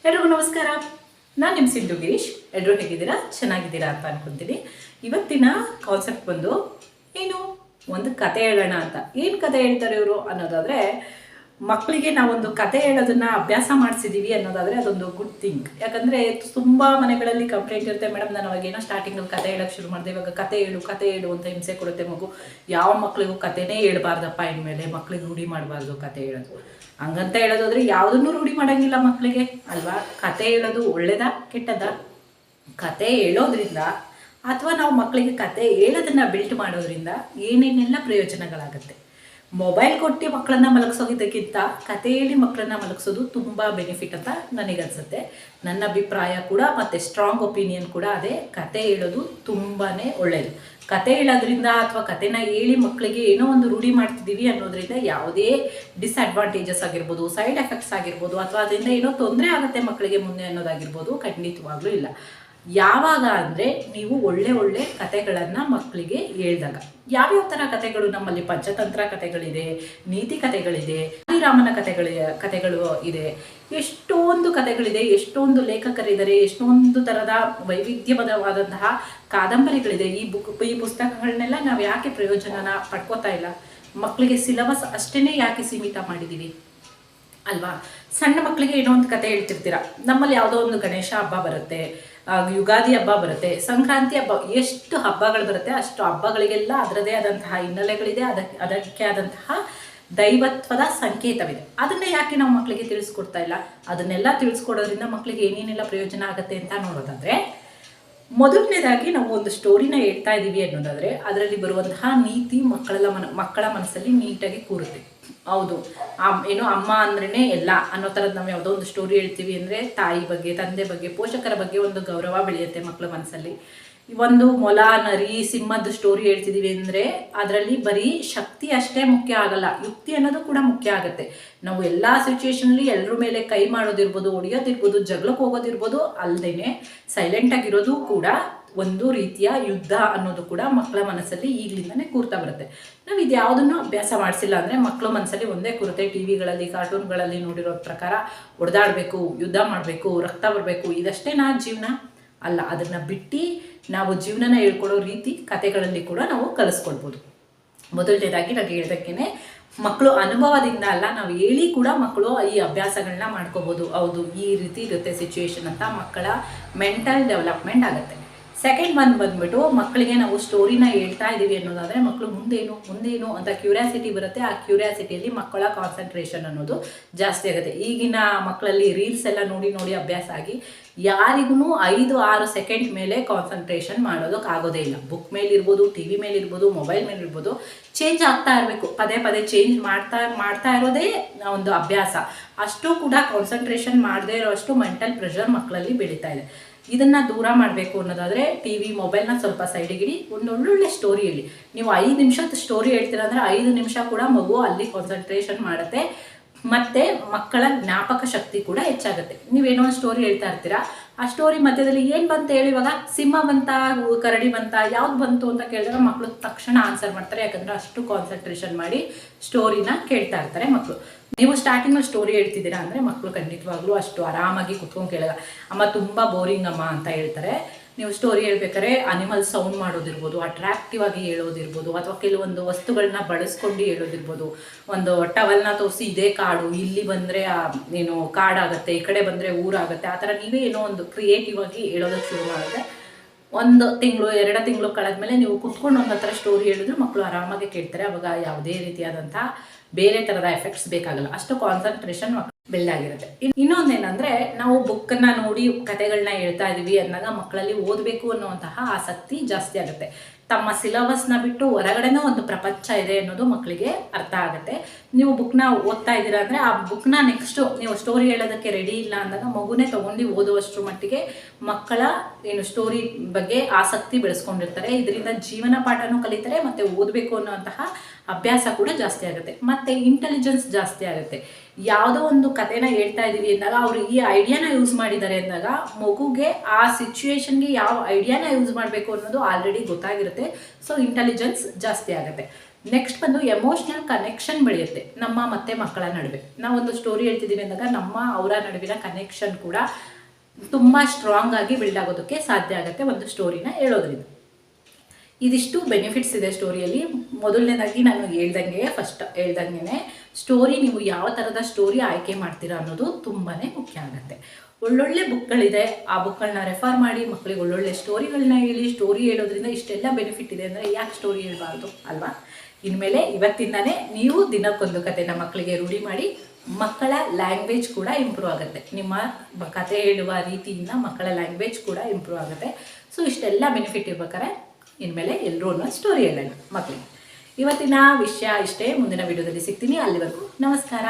ಎಲ್ರಿಗೂ ನಮಸ್ಕಾರ. ನಾನು ನಿಮ್ಮ ಸಿಂಧು ಗಿರೀಶ್. ಎಲ್ಲರೂ ಹೇಗಿದ್ದೀರಾ? ಚೆನ್ನಾಗಿದ್ದೀರಾ ಅಂತ ಅನ್ಕೊಂತೀನಿ. ಇವತ್ತಿನ ಕಾನ್ಸೆಪ್ಟ್ ಬಂದು ಏನು, ಒಂದು ಕತೆ ಹೇಳೋಣ ಅಂತ. ಏನು ಕತೆ ಹೇಳ್ತಾರೆ ಇವರು ಅನ್ನೋದಾದರೆ, ಮಕ್ಕಳಿಗೆ ನಾವೊಂದು ಕತೆ ಹೇಳೋದನ್ನ ಅಭ್ಯಾಸ ಮಾಡಿಸಿದ್ದೀವಿ ಅನ್ನೋದಾದರೆ ಅದೊಂದು ಗುಡ್ ಥಿಂಗ್. ಯಾಕಂದರೆ ತುಂಬ ಮನೆಗಳಲ್ಲಿ ಕಂಪ್ಲೇಂಟ್ ಇರುತ್ತೆ, ಮೇಡಮ್ ನಾನು ಅವಾಗೇನೋ ಸ್ಟಾರ್ಟಿಂಗಲ್ಲಿ ಕತೆ ಹೇಳೋಕ್ಕೆ ಶುರು ಮಾಡಿದೆ, ಇವಾಗ ಕತೆ ಹೇಳು ಅಂತ ಹಿಂಸೆ ಕೊಡುತ್ತೆ ಮಗು. ಯಾವ ಮಕ್ಕಳಿಗೂ ಕತೆನೇ ಹೇಳ್ಬಾರ್ದಪ್ಪ, ಇನ್ಮೇಲೆ ಮಕ್ಕಳಿಗೆ ರೂಢಿ ಮಾಡಬಾರ್ದು ಕತೆ ಹೇಳೋದು. ಹಂಗಂತ ಹೇಳೋದಾದ್ರೆ ಯಾವುದನ್ನು ರೂಢಿ ಮಾಡೋಂಗಿಲ್ಲ ಮಕ್ಕಳಿಗೆ ಅಲ್ವಾ. ಕತೆ ಹೇಳೋದು ಒಳ್ಳೇದಾ ಕೆಟ್ಟದಾ? ಕತೆ ಹೇಳೋದ್ರಿಂದ ಅಥವಾ ನಾವು ಮಕ್ಕಳಿಗೆ ಕತೆ ಹೇಳೋದನ್ನ ಬಿಲ್ಟ್ ಮಾಡೋದ್ರಿಂದ ಏನೇನೆಲ್ಲ ಪ್ರಯೋಜನಗಳಾಗುತ್ತೆ. ಮೊಬೈಲ್ ಕೊಟ್ಟು ಮಕ್ಕಳನ್ನ ಮಲಗಿಸೋದಕ್ಕಿಂತ ಕತೆ ಹೇಳಿ ಮಕ್ಕಳನ್ನ ಮಲಗಿಸೋದು ತುಂಬ ಬೆನಿಫಿಟ್ ಅಂತ ನನಗನ್ಸುತ್ತೆ. ನನ್ನ ಅಭಿಪ್ರಾಯ ಕೂಡ ಮತ್ತು ಸ್ಟ್ರಾಂಗ್ ಒಪಿನಿಯನ್ ಕೂಡ ಅದೇ. ಕತೆ ಹೇಳೋದು ತುಂಬಾ ಒಳ್ಳೆಯದು. ಕತೆ ಹೇಳೋದ್ರಿಂದ ಅಥವಾ ಕತೆನ ಹೇಳಿ ಮಕ್ಕಳಿಗೆ ಏನೋ ಒಂದು ರೂಢಿ ಮಾಡ್ತಿದ್ದೀವಿ ಅನ್ನೋದ್ರಿಂದ ಯಾವುದೇ ಡಿಸ್ಅಡ್ವಾಂಟೇಜಸ್ ಆಗಿರ್ಬೋದು, ಸೈಡ್ ಎಫೆಕ್ಟ್ಸ್ ಆಗಿರ್ಬೋದು, ಅಥವಾ ಅದರಿಂದ ಏನೋ ತೊಂದರೆ ಆಗುತ್ತೆ ಮಕ್ಕಳಿಗೆ ಮುಂದೆ ಅನ್ನೋದಾಗಿರ್ಬೋದು ಖಂಡಿತವಾಗ್ಲೂ ಇಲ್ಲ. ಯಾವಾಗ ಅಂದರೆ ನೀವು ಒಳ್ಳೆ ಕತೆಗಳನ್ನು ಮಕ್ಕಳಿಗೆ ಹೇಳಿದಾಗ. ಯಾವ್ಯಾವ ಥರ ಕತೆಗಳು ನಮ್ಮಲ್ಲಿ? ಪಂಚತಂತ್ರ ಕತೆಗಳಿದೆ, ನೀತಿ ಕತೆಗಳಿದೆ, ಶ್ರೀರಾಮನ ಕತೆಗಳು ಇದೆ, ಎಷ್ಟೊಂದು ಕತೆಗಳಿದೆ, ಎಷ್ಟೊಂದು ಲೇಖಕರಿದ್ದಾರೆ, ಎಷ್ಟೊಂದು ಥರದ ವೈವಿಧ್ಯವಾದಂತಹ ಕಾದಂಬರಿಗಳಿದೆ. ಈ ಪುಸ್ತಕಗಳನ್ನೆಲ್ಲ ನಾವು ಯಾಕೆ ಪ್ರಯೋಜನನ ಪಡ್ಕೋತಾ ಇಲ್ಲ? ಮಕ್ಕಳಿಗೆ ಸಿಲೆಬಸ್ ಅಷ್ಟೇ ಯಾಕೆ ಸೀಮಿತ ಮಾಡಿದ್ದೀವಿ ಅಲ್ವಾ? ಸಣ್ಣ ಮಕ್ಕಳಿಗೆ ಏನೋ ಒಂದು ಕತೆ ಹೇಳ್ತಿರ್ತೀರ. ನಮ್ಮಲ್ಲಿ ಯಾವುದೋ ಒಂದು ಗಣೇಶ ಹಬ್ಬ ಬರುತ್ತೆ, ಯುಗಾದಿ ಹಬ್ಬ ಬರುತ್ತೆ, ಸಂಕ್ರಾಂತಿ ಹಬ್ಬ, ಎಷ್ಟು ಹಬ್ಬಗಳು ಬರುತ್ತೆ ಅಷ್ಟು ಹಬ್ಬಗಳಿಗೆಲ್ಲ ಅದರದೇ ಆದಂತಹ ಹಿನ್ನೆಲೆಗಳಿದೆ, ಅದಕ್ಕೆ ಆದಂತಹ ದೈವತ್ವದ ಸಂಕೇತವಿದೆ. ಅದನ್ನ ಯಾಕೆ ನಾವು ಮಕ್ಕಳಿಗೆ ತಿಳಿಸ್ಕೊಡ್ತಾ ಇಲ್ಲ? ಅದನ್ನೆಲ್ಲ ತಿಳಿಸ್ಕೊಡೋದ್ರಿಂದ ಮಕ್ಕಳಿಗೆ ಏನೇನೆಲ್ಲ ಪ್ರಯೋಜನ ಆಗುತ್ತೆ ಅಂತ ನೋಡೋದಾದ್ರೆ, ಮೊದಲನೇದಾಗಿ ನಾವು ಒಂದು ಸ್ಟೋರಿನ ಹೇಳ್ತಾ ಇದ್ದೀವಿ ಅನ್ನೋದಾದರೆ ಅದರಲ್ಲಿ ಬರುವಂತಹ ನೀತಿ ಮಕ್ಕಳ ಮನಸ್ಸಲ್ಲಿ ನೀಟಾಗಿ ಕೂರುತ್ತೆ. ಹೌದು, ಏನೋ ಅಮ್ಮ ಅಂದ್ರೇ ಎಲ್ಲ ಅನ್ನೋ ಥರದ್ದು ನಾವು ಯಾವುದೋ ಒಂದು ಸ್ಟೋರಿ ಹೇಳ್ತೀವಿ ಅಂದರೆ ತಾಯಿ ಬಗ್ಗೆ, ತಂದೆ ಬಗ್ಗೆ, ಪೋಷಕರ ಬಗ್ಗೆ ಒಂದು ಗೌರವ ಬೆಳೆಯುತ್ತೆ ಮಕ್ಕಳ ಮನಸ್ಸಲ್ಲಿ. ಒಂದು ಮೊಲ, ನರಿ, ಸಿಂಹದ ಸ್ಟೋರಿ ಹೇಳ್ತಿದ್ದೀವಿ ಅಂದರೆ ಅದರಲ್ಲಿ ಬರೀ ಶಕ್ತಿ ಅಷ್ಟೇ ಮುಖ್ಯ ಆಗಲ್ಲ, ಯುಕ್ತಿ ಅನ್ನೋದು ಕೂಡ ಮುಖ್ಯ ಆಗುತ್ತೆ. ನಾವು ಎಲ್ಲ ಸಿಚುವೇಶನಲ್ಲಿ ಎಲ್ಲರ ಮೇಲೆ ಕೈ ಮಾಡೋದಿರ್ಬೋದು, ಹೊಡೆಯೋದಿರ್ಬೋದು, ಜಗಳಕ್ಕೆ ಹೋಗೋದಿರ್ಬೋದು, ಅಲ್ಲದೇ ಸೈಲೆಂಟಾಗಿರೋದು ಕೂಡ ಒಂದು ರೀತಿಯ ಯುದ್ಧ ಅನ್ನೋದು ಕೂಡ ಮಕ್ಕಳ ಮನಸ್ಸಲ್ಲಿ ಈಗಲಿಂದನೇ ಕೂರ್ತಾ ಬರುತ್ತೆ. ನಾವು ಇದು ಯಾವುದನ್ನು ಅಭ್ಯಾಸ ಮಾಡಿಸಿಲ್ಲ ಅಂದರೆ ಮಕ್ಕಳ ಮನಸ್ಸಲ್ಲಿ ಒಂದೇ ಕೂರುತ್ತೆ. ಟಿವಿಗಳಲ್ಲಿ, ಕಾರ್ಟೂನ್ಗಳಲ್ಲಿ ನೋಡಿರೋ ಪ್ರಕಾರ ಹೊಡೆದಾಡಬೇಕು, ಯುದ್ಧ ಮಾಡಬೇಕು, ರಕ್ತ ಬರಬೇಕು, ಇದಷ್ಟೇ ಜೀವನ ಅಲ್ಲ. ಅದನ್ನು ಬಿಟ್ಟು ನಾವು ಜೀವನನ ಹೇಳ್ಕೊಡೋ ರೀತಿ ಕತೆಗಳಲ್ಲಿ ಕೂಡ ನಾವು ಕಲಿಸ್ಕೊಡ್ಬೋದು. ಮೊದಲನೇದಾಗಿ ನಾನು ಹೇಳ್ದಕ್ಕೇನೆ ಮಕ್ಕಳು ಅನುಭವದಿಂದ ಅಲ್ಲ, ನಾವು ಹೇಳಿ ಕೂಡ ಮಕ್ಕಳು ಈ ಅಭ್ಯಾಸಗಳನ್ನ ಮಾಡ್ಕೋಬೋದು. ಹೌದು, ಈ ರೀತಿ ಇರುತ್ತೆ ಸಿಚುವೇಶನ್ ಅಂತ ಮಕ್ಕಳ ಮೆಂಟಲ್ ಡೆವಲಪ್ಮೆಂಟ್ ಆಗುತ್ತೆ. ಸೆಕೆಂಡ್ ಬಂದ್ಬಿಟ್ಟು ಮಕ್ಕಳಿಗೆ ನಾವು ಸ್ಟೋರಿನ ಹೇಳ್ತಾ ಇದ್ದೀವಿ ಅನ್ನೋದಾದರೆ ಮಕ್ಕಳು ಮುಂದೇನು ಅಂತ ಕ್ಯೂರಿಯಾಸಿಟಿ ಬರುತ್ತೆ. ಆ ಕ್ಯೂರಿಯಾಸಿಟಿಯಲ್ಲಿ ಮಕ್ಕಳ ಕಾನ್ಸಂಟ್ರೇಷನ್ ಅನ್ನೋದು ಜಾಸ್ತಿ ಆಗುತ್ತೆ. ಈಗಿನ ಮಕ್ಕಳಲ್ಲಿ ರೀಲ್ಸ್ ಎಲ್ಲ ನೋಡಿ ಅಭ್ಯಾಸ ಆಗಿ ಯಾರಿಗೂ 5-6 ಸೆಕೆಂಡ್ ಮೇಲೆ ಕಾನ್ಸಂಟ್ರೇಷನ್ ಮಾಡೋದಕ್ಕಾಗೋದೇ ಇಲ್ಲ. ಬುಕ್ ಮೇಲಿರ್ಬೋದು, ಟಿ ವಿ ಮೇಲಿರ್ಬೋದು, ಮೊಬೈಲ್ ಮೇಲಿರ್ಬೋದು, ಚೇಂಜ್ ಆಗ್ತಾ ಇರಬೇಕು. ಪದೇ ಚೇಂಜ್ ಮಾಡ್ತಾ ಇರೋದೇ ಒಂದು ಅಭ್ಯಾಸ. ಅಷ್ಟು ಕೂಡ ಕಾನ್ಸಂಟ್ರೇಷನ್ ಮಾಡದೇ ಇರೋಷ್ಟು ಮೆಂಟಲ್ ಪ್ರೆಷರ್ ಮಕ್ಕಳಲ್ಲಿ ಬೆಳೀತಾ ಇದೆ. ಇದನ್ನು ದೂರ ಮಾಡಬೇಕು ಅನ್ನೋದಾದರೆ ಟಿ ವಿ, ಮೊಬೈಲ್ನ ಸ್ವಲ್ಪ ಸೈಡಿಗಿಡಿ, ಒಳ್ಳೊಳ್ಳೆ ಸ್ಟೋರಿ ಹೇಳಿ. ನೀವು 5 ನಿಮಿಷದ ಸ್ಟೋರಿ ಹೇಳ್ತೀರ ಅಂದರೆ 5 ನಿಮಿಷ ಕೂಡ ಮಗು ಅಲ್ಲಿ ಕಾನ್ಸಂಟ್ರೇಷನ್ ಮಾಡುತ್ತೆ. ಮತ್ತು ಮಕ್ಕಳ ಜ್ಞಾಪಕ ಶಕ್ತಿ ಕೂಡ ಹೆಚ್ಚಾಗುತ್ತೆ. ನೀವೇನೋ ಒಂದು ಸ್ಟೋರಿ ಹೇಳ್ತಾ ಇರ್ತೀರಾ, ಆ ಸ್ಟೋರಿ ಮಧ್ಯದಲ್ಲಿ ಏನು ಬಂತು ಹೇಳಿ, ಇವಾಗ ಸಿಂಹ ಬಂತ, ಕರಡಿ ಬಂತ, ಯಾವ್ದು ಬಂತು ಅಂತ ಕೇಳಿದಾಗ ಮಕ್ಕಳು ತಕ್ಷಣ ಆನ್ಸರ್ ಮಾಡ್ತಾರೆ. ಯಾಕಂದರೆ ಅಷ್ಟು ಕಾನ್ಸಂಟ್ರೇಷನ್ ಮಾಡಿ ಸ್ಟೋರಿನ ಕೇಳ್ತಾ ಇರ್ತಾರೆ ಮಕ್ಕಳು. ನೀವು ಸ್ಟಾರ್ಟಿಂಗಲ್ಲಿ ಸ್ಟೋರಿ ಹೇಳ್ತಿದ್ದೀರಾ ಅಂದರೆ ಮಕ್ಕಳು ಖಂಡಿತವಾಗ್ಲೂ ಅಷ್ಟು ಆರಾಮಾಗಿ ಕುತ್ಕೊಂಡು ಕೇಳಲ್ಲ. ಅಮ್ಮ ತುಂಬ ಬೋರಿಂಗ್ ಅಮ್ಮ ಅಂತ ಹೇಳ್ತಾರೆ. ನೀವು ಸ್ಟೋರಿ ಹೇಳ್ಬೇಕಾದ್ರೆ ಅನಿಮಲ್ ಸೌಂಡ್ ಮಾಡೋದಿರ್ಬೋದು, ಅಟ್ರಾಕ್ಟಿವ್ ಆಗಿ ಹೇಳೋದಿರ್ಬೋದು, ಅಥವಾ ಕೆಲವೊಂದು ವಸ್ತುಗಳನ್ನ ಬಳಸ್ಕೊಂಡು ಹೇಳೋದಿರ್ಬೋದು. ಒಂದು ಟವಲ್ನ ತೋರಿಸಿ ಇದೇ ಕಾಡು, ಇಲ್ಲಿ ಬಂದರೆ ಏನು ಕಾಡಾಗುತ್ತೆ, ಈ ಕಡೆ ಬಂದರೆ ಊರಾಗುತ್ತೆ, ಆ ಥರ ನೀವೇ ಏನೋ ಒಂದು ಕ್ರಿಯೇಟಿವ್ ಆಗಿ ಹೇಳೋದಕ್ಕೆ ಶುರು ಮಾಡಿದ್ರೆ 1 ತಿಂಗಳು 2 ತಿಂಗಳು ಕಳೆದ್ಮೇಲೆ ನೀವು ಕುತ್ಕೊಂಡು ಒಂದು ಹತ್ರ ಸ್ಟೋರಿ ಹೇಳಿದ್ರು ಮಕ್ಕಳು ಆರಾಮಾಗಿ ಕೇಳ್ತಾರೆ. ಅವಾಗ ಯಾವುದೇ ರೀತಿಯಾದಂಥ ಬೇರೆ ಥರದ ಎಫೆಕ್ಟ್ಸ್ ಬೇಕಾಗಲ್ಲ, ಅಷ್ಟು ಕಾನ್ಸಂಟ್ರೇಷನ್ ಬಿಲ್ಡ್ ಆಗಿರುತ್ತೆ. ಇನ್ನೊಂದೇನೆಂದರೆ, ನಾವು ಬುಕ್ಕನ್ನು ನೋಡಿ ಕತೆಗಳನ್ನ ಹೇಳ್ತಾ ಇದ್ದೀವಿ ಅಂದಾಗ ಮಕ್ಕಳಲ್ಲಿ ಓದಬೇಕು ಅನ್ನುವಂತಹ ಆಸಕ್ತಿ ಜಾಸ್ತಿ ಆಗುತ್ತೆ. ತಮ್ಮ ಸಿಲೆಬಸ್ನ ಬಿಟ್ಟು ಹೊರಗಡೆನೂ ಒಂದು ಪ್ರಪಂಚ ಇದೆ ಅನ್ನೋದು ಮಕ್ಕಳಿಗೆ ಅರ್ಥ ಆಗುತ್ತೆ. ನೀವು ಬುಕ್ನ ಓದ್ತಾ ಇದ್ದೀರಾ ಅಂದರೆ ಆ ಬುಕ್ನ ನೆಕ್ಸ್ಟು ನೀವು ಸ್ಟೋರಿ ಹೇಳೋದಕ್ಕೆ ರೆಡಿ ಇಲ್ಲ ಅಂದಾಗ ಮಗುನೇ ತೊಗೊಂಡು ಓದುವಷ್ಟರ ಮಟ್ಟಿಗೆ ಮಕ್ಕಳ ಸ್ಟೋರಿ ಬಗ್ಗೆ ಆಸಕ್ತಿ ಬೆಳೆಸ್ಕೊಂಡಿರ್ತಾರೆ. ಇದರಿಂದ ಜೀವನ ಪಾಠನೂ ಕಲಿತಾರೆ ಮತ್ತು ಓದಬೇಕು ಅನ್ನೋಂತಹ ಅಭ್ಯಾಸ ಕೂಡ ಜಾಸ್ತಿ ಆಗುತ್ತೆ. ಮತ್ತು ಇಂಟೆಲಿಜೆನ್ಸ್ ಜಾಸ್ತಿ ಆಗುತ್ತೆ. ಯಾವುದೋ ಒಂದು ಕಥೆನ ಹೇಳ್ತಾ ಇದ್ದೀವಿ ಅಂದಾಗ ಅವರು ಈ ಐಡಿಯಾನ ಯೂಸ್ ಮಾಡಿದ್ದಾರೆ ಅಂದಾಗ ಮಗುಗೆ ಆ ಸಿಚುವೇಶನ್ಗೆ ಯಾವ ಐಡಿಯಾನ ಯೂಸ್ ಮಾಡಬೇಕು ಅನ್ನೋದು ಆಲ್ರೆಡಿ ಗೊತ್ತಾಗಿರುತ್ತೆ. ಸೊ ಇಂಟೆಲಿಜೆನ್ಸ್ ಜಾಸ್ತಿ ಆಗುತ್ತೆ. ನೆಕ್ಸ್ಟ್ ಬಂದು ಎಮೋಷ್ನಲ್ ಕನೆಕ್ಷನ್ ಬೆಳೆಯುತ್ತೆ ನಮ್ಮ ಮತ್ತೆ ಮಕ್ಕಳ ನಡುವೆ. ನಾವೊಂದು ಸ್ಟೋರಿ ಹೇಳ್ತಿದ್ದೀವಿ ಅಂದಾಗ ನಮ್ಮ ಅವರ ನಡುವಿನ ಕನೆಕ್ಷನ್ ಕೂಡ ತುಂಬ ಸ್ಟ್ರಾಂಗ್ ಆಗಿ ಬಿಲ್ಡ್ ಆಗೋದಕ್ಕೆ ಸಾಧ್ಯ ಆಗುತ್ತೆ ಒಂದು ಸ್ಟೋರಿನ ಹೇಳೋದ್ರಿಂದ. ಇದಿಷ್ಟು ಬೆನಿಫಿಟ್ಸ್ ಇದೆ ಸ್ಟೋರಿಯಲ್ಲಿ. ಮೊದಲನೇದಾಗಿ ನಾನು ಫಸ್ಟ್ ಹೇಳ್ದಂಗೆ ಸ್ಟೋರಿ, ನೀವು ಯಾವ ಥರದ ಸ್ಟೋರಿ ಆಯ್ಕೆ ಮಾಡ್ತೀರಾ ಅನ್ನೋದು ತುಂಬಾ ಮುಖ್ಯ ಆಗುತ್ತೆ. ಒಳ್ಳೊಳ್ಳೆ ಬುಕ್ಗಳಿದೆ, ಆ ಬುಕ್ಗಳನ್ನ ರೆಫರ್ ಮಾಡಿ ಮಕ್ಕಳಿಗೆ ಒಳ್ಳೊಳ್ಳೆ ಸ್ಟೋರಿಗಳನ್ನ ಹೇಳಿ. ಸ್ಟೋರಿ ಹೇಳೋದ್ರಿಂದ ಇಷ್ಟೆಲ್ಲ ಬೆನಿಫಿಟ್ ಇದೆ ಅಂದರೆ ಯಾಕೆ ಸ್ಟೋರಿ ಹೇಳಬಾರ್ದು ಅಲ್ವಾ? ಇನ್ಮೇಲೆ ಇವತ್ತಿಂದನೇ ನೀವು ದಿನಕ್ಕೊಂದು ಕಥೆನ ಮಕ್ಕಳಿಗೆ ರೂಢಿ ಮಾಡಿ. ಮಕ್ಕಳ ಲ್ಯಾಂಗ್ವೇಜ್ ಕೂಡ ಇಂಪ್ರೂವ್ ಆಗುತ್ತೆ. ನಿಮ್ಮ ಕಥೆ ಹೇಳುವ ರೀತಿಯಿಂದ ಮಕ್ಕಳ ಲ್ಯಾಂಗ್ವೇಜ್ ಕೂಡ ಇಂಪ್ರೂವ್ ಆಗುತ್ತೆ. ಸೊ ಇಷ್ಟೆಲ್ಲ ಬೆನಿಫಿಟ್ ಇರ್ಬೇಕಾದ್ರೆ ಇನ್ಮೇಲೆ ಎಲ್ಲರೂ ಸ್ಟೋರಿ ಹೇಳೋಣ ಮಕ್ಕಳಿಗೆ. ಇವತ್ತಿನ ವಿಷಯ ಇಷ್ಟೇ. ಮುಂದಿನ ವಿಡಿಯೋದಲ್ಲಿ ಸಿಗ್ತೀನಿ. ಅಲ್ಲಿವರೆಗೂ ನಮಸ್ಕಾರ.